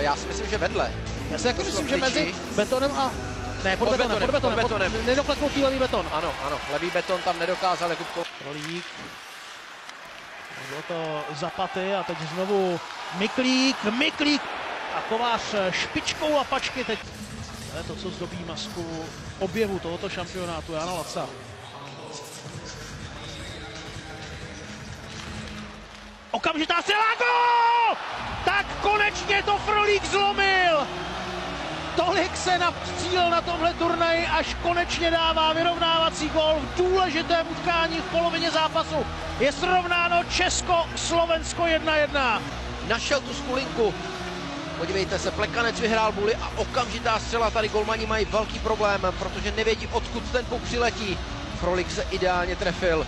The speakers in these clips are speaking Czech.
Já si myslím, že vedle. Já si taky myslím, že mezi betonem a... Ne, pod betonem. Nedokleknutý levý beton. Ano, levý beton tam nedokázal Jakubko. Rolík. Bylo to Zapaty a teď znovu Miklík a Kovář špičkou lapačky teď. To je to, co zdobí masku objevu tohoto šampionátu, Jana Laca. Okamžitá střela, gól! Tak konečně to Frolík zlomil! Tolik se napstřílel na tomhle turnaji, až konečně dává vyrovnávací gól v důležitém utkání v polovině zápasu. Je srovnáno Česko-Slovensko 1-1. Našel tu skulinku. Podívejte se, Plekanec vyhrál buly a okamžitá střela. Tady golmani mají velký problém, protože nevědí, odkud ten puk přiletí. Frolík se ideálně trefil.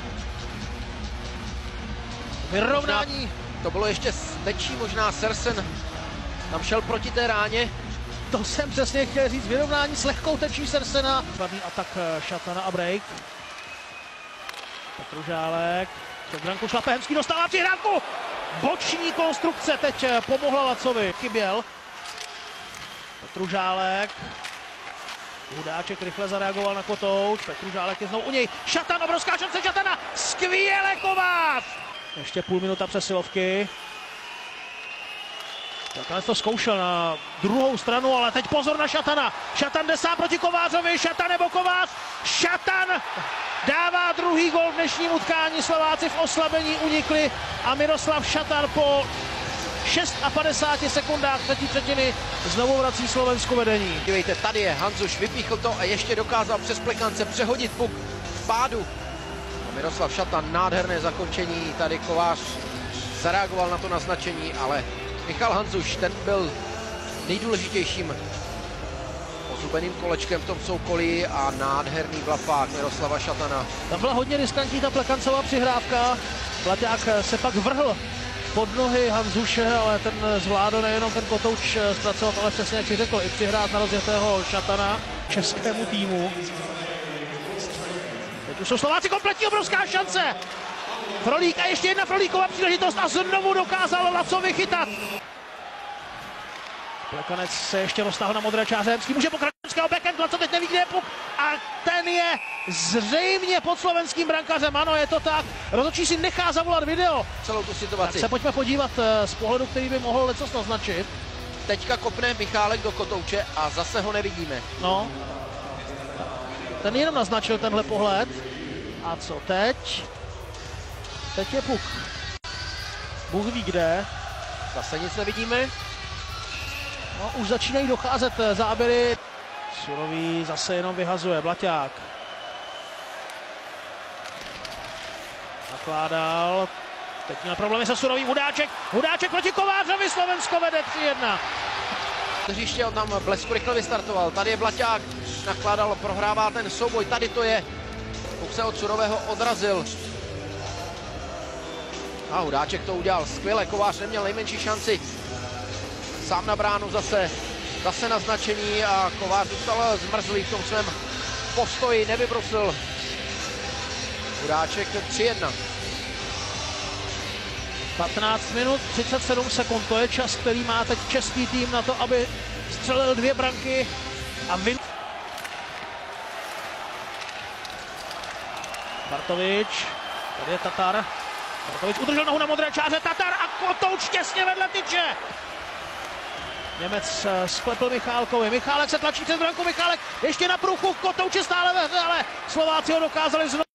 Vyrovnání. To bylo ještě větší, možná Sersen tam šel proti té ráně. To jsem přesně chtěl říct, vyrovnání s lehkou tečí Sersena. Vadný atak Šatana a break. Petružálek, před branku šlape, Hemský dostává přihrávku. Boční konstrukce teď pomohla Lacovi. Chyběl. Petružálek. Hudáček rychle zareagoval na Kotouč. Petružálek je znovu u něj. Šatan, obrovská šance Šatana. Skvěle Kovář. Ještě půl minuta přesilovky. Nakonec to zkoušel na druhou stranu, ale teď pozor na Šatana. Šatan jde sám proti Kovářovi, Šatan nebo Kovář. Šatan dává druhý gol v dnešním utkání. Slováci v oslabení unikli a Miroslav Šatan po 56 sekundách třetí třetiny znovu vrací Slovensko vedení. Dívejte, tady je Hanzuš, vypíchl to a ještě dokázal přes Plekance přehodit puk v pádu. A Miroslav Šatan, nádherné zakončení, tady Kovář zareagoval na to naznačení, ale Michal Hanzuš, ten byl nejdůležitějším ozubeným kolečkem v tom soukolí a nádherný vlapák Miroslava Šatana. Tam byla hodně riskantní ta Plekancová přihrávka. Blaťák se pak vrhl pod nohy Hanzuše, ale ten zvládl nejenom ten Kotouč zpracovat, ale přesně jak si řekl, i přihrát na rozjetého Šatana českému týmu. Teď už jsou Slováci kompletní, obrovská šance. Frolík a ještě jedna Frolíková příležitost a znovu dokázal Lacovi chytat. Plekanec se ještě roztáhl na modré čáře, Hemský může pokračovat backhand, Laco teď neví, kde je puk a ten je zřejmě pod slovenským brankařem, ano, je to tak. Rozhodčí si nechá zavolat video. Celou tu situaci. Tak se pojďme podívat z pohledu, který by mohl lecos naznačit. Teďka kopne Michálek do Kotouče a zase ho nevidíme. No, ten jenom naznačil tenhle pohled. A co teď? Teď je puk. Bůh ví kde. Zase nic nevidíme. No, už začínají docházet záběry. Surový zase jenom vyhazuje. Blaťák. Nakládal. Teď měl problémy se Surovým. Hudáček proti Kovářovi. Slovensko vede 3-1. Hřiště on tam blesku rychle vystartoval. Tady je Blaťák. Nakládal, prohrává ten souboj. Tady to je. Puk se od Surového odrazil. A Hudáček to udělal skvěle, Kovář neměl nejmenší šanci. Sám na bránu zase naznačení a Kovář zůstal zmrzlý v tom svém postoji, nevybrusil. Hudáček 3-1. 15 minut 37 sekund, to je čas, který má teď český tým na to, aby střelil 2 branky a vin. Bartovič, tady je Tatar. Bartovič udržel nohu na modré čáře, Tatar a Kotouč těsně vedle tyče. Němec sklepl Michálkovi, Michálek se tlačí přes branku, Michálek ještě na průchu, Kotouč je stále ve hře, ale Slováci ho dokázali znovu.